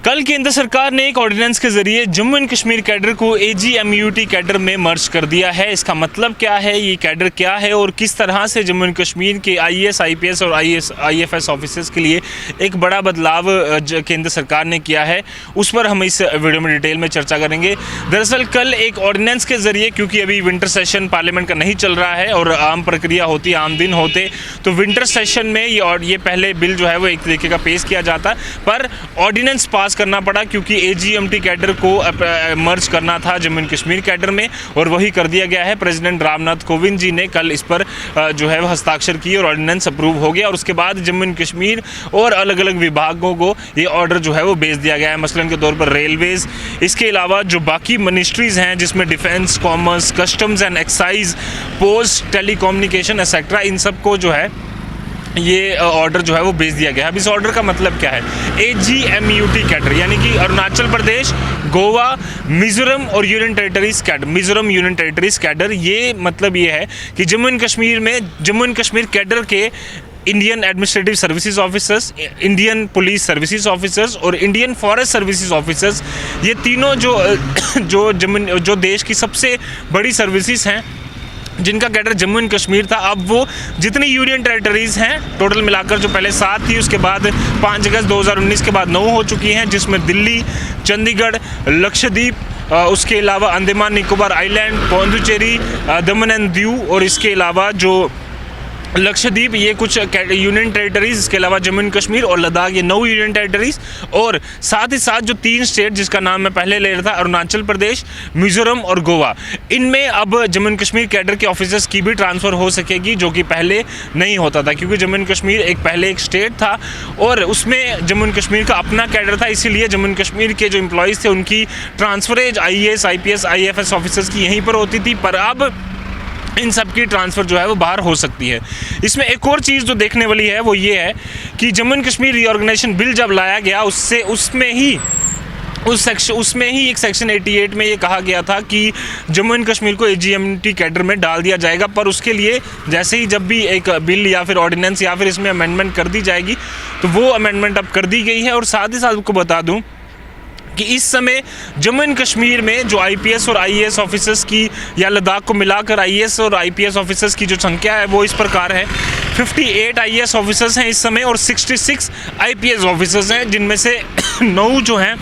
कल केंद्र सरकार ने एक ऑर्डिनेंस के जरिए जम्मू एंड कश्मीर कैडर को AGMUT कैडर में मर्ज कर दिया है। इसका मतलब क्या है, ये कैडर क्या है और किस तरह से जम्मू एंड कश्मीर के IAS, IPS और IFS ऑफिसर्स के लिए एक बड़ा बदलाव केंद्र सरकार ने किया है, उस पर हम इस वीडियो में डिटेल में चर्चा करेंगे। दरअसल कल एक ऑर्डिनेंस के जरिए, क्योंकि अभी विंटर सेशन पार्लियामेंट का नहीं चल रहा है और आम प्रक्रिया होती, आम दिन होते, तो विंटर सेशन में ये पहले बिल जो है वो एक तरीके का पेश किया जाता, पर ऑर्डिनेंस पास करना पड़ा क्योंकि AGMT कैडर को मर्ज करना था जम्मू एंड कश्मीर कैडर में, और वही कर दिया गया है। प्रेसिडेंट रामनाथ कोविंद जी ने कल इस पर जो है हस्ताक्षर किए और ऑर्डिनेंस अप्रूव हो गया, और उसके बाद जम्मू एंड कश्मीर और अलग अलग विभागों को ये ऑर्डर जो है वो भेज दिया गया है। मसलन के तौर पर रेलवेज़, इसके अलावा जो बाकी मिनिस्ट्रीज़ हैं जिसमें defence, commerce, customs and excise, post, telecommunication etcetera, इन सब को जो है ये ऑर्डर जो है वो भेज दिया गया है। अब इस ऑर्डर का मतलब क्या है? AGMUT कैडर यानी कि अरुणाचल प्रदेश, गोवा, मिजोरम और union territories cadre, Mizoram union territories cadre, ये मतलब ये है कि जम्मू एंड कश्मीर कैडर के Indian administrative services officers, Indian police services officers और इंडियन फॉरेस्ट सर्विसेज ऑफिसर्स, ये तीनों जो देश की सबसे बड़ी सर्विसेज हैं जिनका कैडर जम्मू एंड कश्मीर था, अब वो जितनी यूनियन टेरिटरीज़ हैं टोटल मिलाकर, जो पहले 7 थी, उसके बाद 5 अगस्त 2019 के बाद 9 हो चुकी हैं, जिसमें दिल्ली, चंडीगढ़, लक्षद्वीप, उसके अलावा Andaman Nicobar island, Pondicherry, Daman and Diu, और इसके अलावा जो लक्षद्वीप, ये कुछ यूनियन टेरिटरीज़, इसके अलावा जम्मू एंड कश्मीर और लद्दाख, ये 9 यूनियन टेरिटरीज़, और साथ ही साथ जो 3 स्टेट जिसका नाम मैं पहले ले रहा था, अरुणाचल प्रदेश, मिजोरम और गोवा, इनमें अब जम्मू एंड कश्मीर कैडर के ऑफिसर्स की भी ट्रांसफ़र हो सकेगी, जो कि पहले नहीं होता था, क्योंकि जम्मू एंड कश्मीर पहले एक स्टेट था और उसमें जम्मू एंड कश्मीर का अपना कैडर था, इसीलिए जम्मू एंड कश्मीर के जो एम्प्लॉयज़ थे उनकी transferase IAS, IPS, IFS officers की यहीं पर होती थी, पर अब इन सब की ट्रांसफ़र जो है वो बाहर हो सकती है। इसमें एक और चीज़ जो देखने वाली है वो ये है कि Jammu and Kashmir reorganisation bill जब लाया गया, उसमें ही एक सेक्शन 88 में ये कहा गया था कि जम्मू एंड कश्मीर को AGMT कैडर में डाल दिया जाएगा, पर उसके लिए जैसे ही जब भी एक बिल या फिर ऑर्डिनेंस या फिर इसमें अमेंडमेंट कर दी जाएगी, तो वो अमेंडमेंट अब कर दी गई है। और साथ ही साथ आपको बता दूँ कि इस समय जम्मू एंड कश्मीर में जो IPS और IAS ऑफिसर्स की, या लद्दाख को मिलाकर IAS और IPS ऑफिसर्स की जो संख्या है वो इस प्रकार है, 58 IAS ऑफिसर्स हैं इस समय और 66 IPS ऑफिसर्स हैं, जिनमें से 9 जो हैं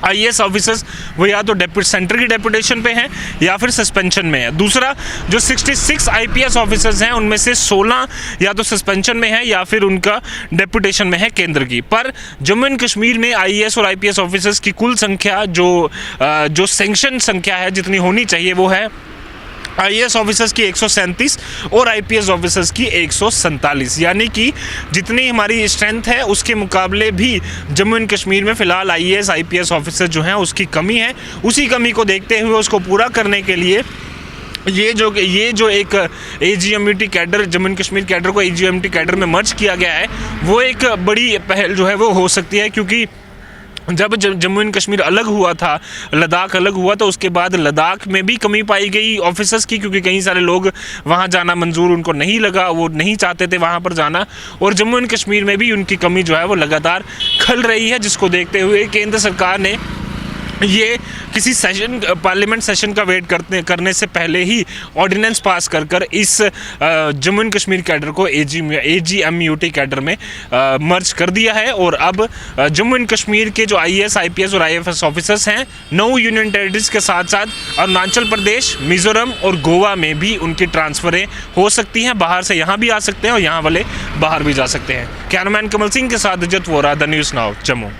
IAS ऑफिसर्स वो या तो सेंटर की डेपुटेशन पे हैं या फिर सस्पेंशन में है। दूसरा, जो 66 IPS ऑफिसर्स हैं उनमें से 16 या तो सस्पेंशन में है या फिर उनका डेपुटेशन में है केंद्र की। पर जम्मू एंड कश्मीर में IAS और IPS ऑफिसर्स की कुल संख्या जो सैंक्शन संख्या है जितनी होनी चाहिए वो है IAS ऑफिसर्स की 137 और IPS ऑफिसर्स की 147, यानी कि जितनी हमारी स्ट्रेंथ है उसके मुकाबले भी जम्मू एंड कश्मीर में फ़िलहाल IAS, IPS ऑफिसर जो हैं उसकी कमी है। उसी कमी को देखते हुए उसको पूरा करने के लिए ये जो एक AGMT cadre, Jammu and Kashmir cadre को AGMT कैडर में मर्ज किया गया है, वो एक बड़ी पहल जो है वो हो सकती है, क्योंकि जब जम्मू एंड कश्मीर अलग हुआ था, लद्दाख अलग हुआ, तो उसके बाद लद्दाख में भी कमी पाई गई ऑफिसर्स की, क्योंकि कई सारे लोग वहाँ जाना मंजूर उनको नहीं लगा, वो नहीं चाहते थे वहाँ पर जाना, और जम्मू एंड कश्मीर में भी उनकी कमी जो है वो लगातार खल रही है, जिसको देखते हुए केंद्र सरकार ने ये किसी पार्लियामेंट सेशन का वेट करने से पहले ही ऑर्डिनेंस पास कर इस जम्मू एंड कश्मीर कैडर को AGMUT कैडर में मर्ज कर दिया है। और अब जम्मू एंड कश्मीर के जो IAS, IPS और IFS ऑफिसर्स हैं 9 यूनियन टेरिटरीज के साथ साथ अरुणाचल प्रदेश, मिजोरम और गोवा में भी उनकी ट्रांसफ़रें हो सकती हैं, बाहर से यहाँ भी आ सकते हैं और यहाँ वाले बाहर भी जा सकते हैं। कैमरामैन कमल सिंह के साथ Ajat Vora, the News Now, Jammu.